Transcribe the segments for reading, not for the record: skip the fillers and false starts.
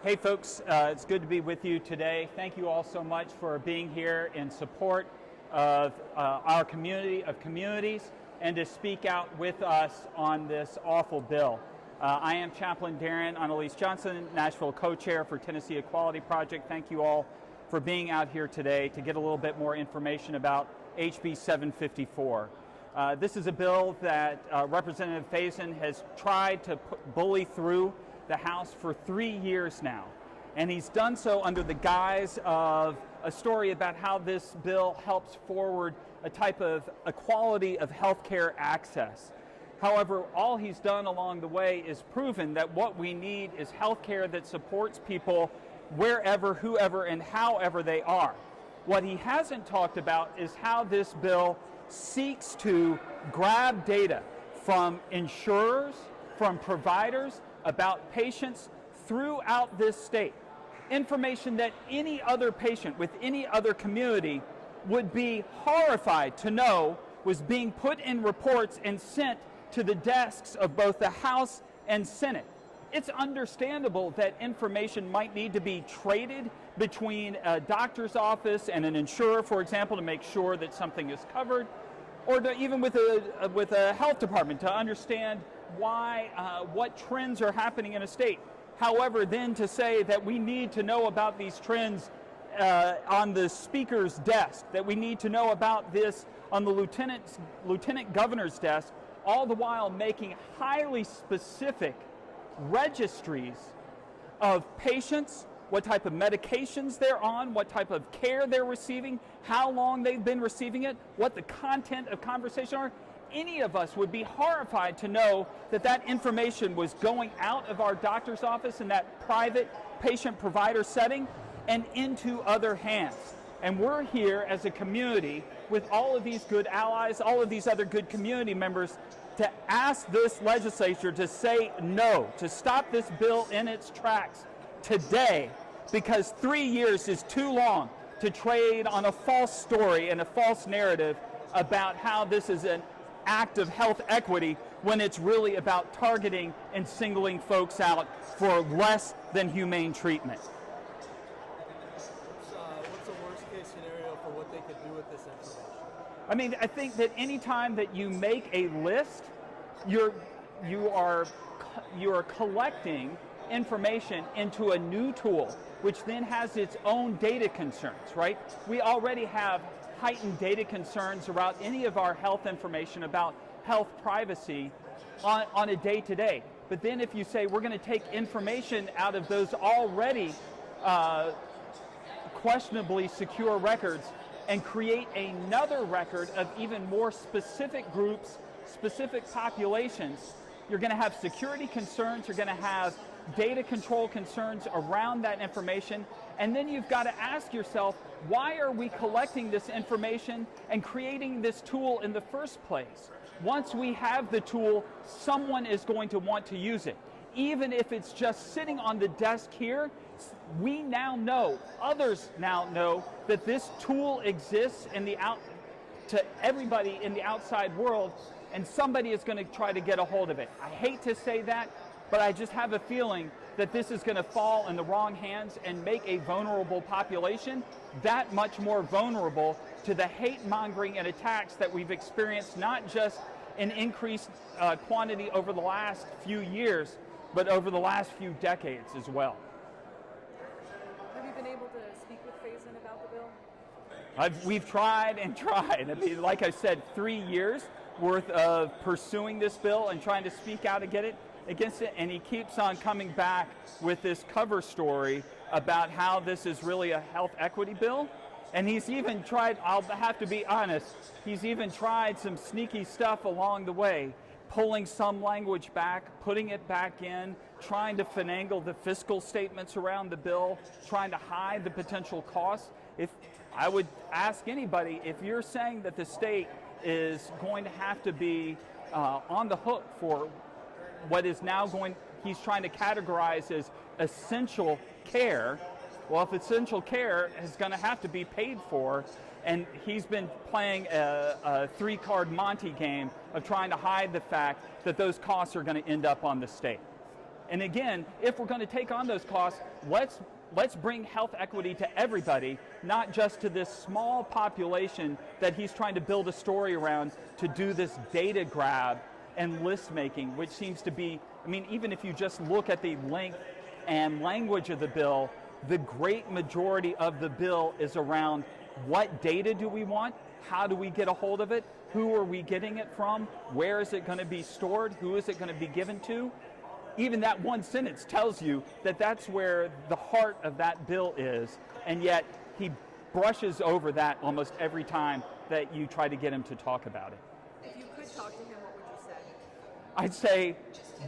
Hey folks, it's good to be with you today. Thank you all so much for being here in support of our community of communities and to speak out with us on this awful bill. I am Chaplain Dahron Johnson, Nashville co-chair for Tennessee Equality Project. Thank you all for being out here today to get a little bit more information about HB754. This is a bill that Representative Faison has tried to bully through the House for 3 years now, and he's done so under the guise of a story about how this bill helps forward a type of equality of healthcare access. However, all he's done along the way is proven that what we need is healthcare that supports people wherever, whoever, and however they are. What he hasn't talked about is how this bill seeks to grab data from insurers, from providers, about patients throughout this state. Information that any other patient with any other community would be horrified to know was being put in reports and sent to the desks of both the House and Senate. It's understandable that information might need to be traded between a doctor's office and an insurer, for example, to make sure that something is covered, or even with a health department to understand why, what trends are happening in a state. However, then to say that we need to know about these trends on the speaker's desk, that we need to know about this on the lieutenant governor's desk, all the while making highly specific registries of patients, what type of medications they're on, what type of care they're receiving, how long they've been receiving it, what the content of conversation are. Any of us would be horrified to know that that information was going out of our doctor's office in that private patient-provider setting and into other hands. And we're here as a community with all of these good allies, all of these other good community members, to ask this legislature to say no, to stop this bill in its tracks today, because 3 years is too long to trade on a false story and a false narrative about how this is an act of health equity when it's really about targeting and singling folks out for less than humane treatment. What's the worst case scenario for what they could do with this information? I mean, I think that any time that you make a list, you are collecting information into a new tool, which then has its own data concerns, right? We already have heightened data concerns about any of our health information, about health privacy on a day-to-day. But then if you say we're going to take information out of those already questionably secure records and create another record of even more specific groups, specific populations, you're going to have security concerns, you're going to have data control concerns around that information, and then you've got to ask yourself, why are we collecting this information and creating this tool in the first place? Once we have the tool, someone is going to want to use it. Even if it's just sitting on the desk here, we now know, others now know, that this tool exists to everybody in the outside world, and somebody is going to try to get a hold of it. I hate to say that, but I just have a feeling that this is going to fall in the wrong hands and make a vulnerable population that much more vulnerable to the hate mongering and attacks that we've experienced, not just in increased quantity over the last few years, but over the last few decades as well. Have you been able to speak with Faison about the bill? We've tried and tried. I mean, like I said, 3 years worth of pursuing this bill and trying to speak out against it, and he keeps on coming back with this cover story about how this is really a health equity bill. And he's even tried, I'll have to be honest, he's even tried some sneaky stuff along the way, pulling some language back, putting it back in, trying to finagle the fiscal statements around the bill, trying to hide the potential costs. If I would ask anybody, if you're saying that the state is going to have to be on the hook for what is now he's trying to categorize as essential care. Well, if essential care is going to have to be paid for, and he's been playing a three-card Monte game of trying to hide the fact that those costs are going to end up on the state. And again, if we're going to take on those costs, let's bring health equity to everybody, not just to this small population that he's trying to build a story around to do this data grab and list making, which seems to be, I mean, even if you just look at the length and language of the bill, the great majority of the bill is around what data do we want, how do we get a hold of it, who are we getting it from, where is it going to be stored, who is it going to be given to. Even that one sentence tells you that that's where the heart of that bill is, and yet he brushes over that almost every time that you try to get him to talk about it. If you could talk to him, what would you say? I'd say,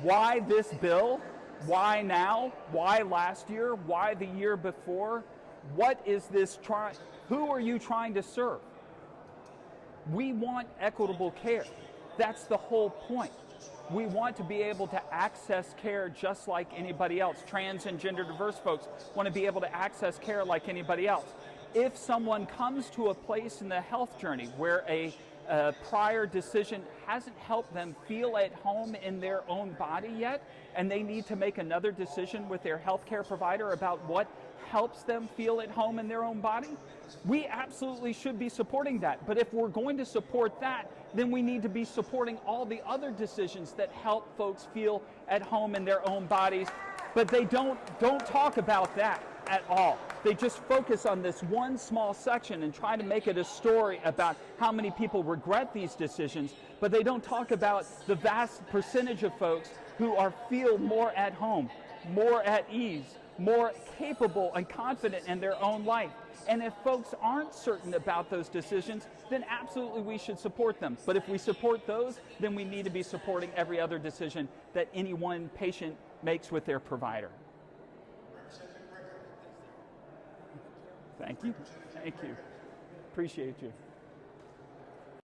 why this bill? Why now? Why last year? Why the year before? What is this trying? Who are you trying to serve? We want equitable care. That's the whole point. We want to be able to access care just like anybody else. Trans and gender diverse folks want to be able to access care like anybody else. If someone comes to a place in the health journey where a prior decision hasn't helped them feel at home in their own body yet, and they need to make another decision with their healthcare provider about what helps them feel at home in their own body, we absolutely should be supporting that. But if we're going to support that, then we need to be supporting all the other decisions that help folks feel at home in their own bodies. But they don't talk about that at all. They just focus on this one small section and try to make it a story about how many people regret these decisions, but they don't talk about the vast percentage of folks who feel more at home, more at ease, more capable and confident in their own life. And if folks aren't certain about those decisions, then absolutely we should support them. But if we support those, then we need to be supporting every other decision that any one patient makes with their provider. Thank you. Thank you. Appreciate you.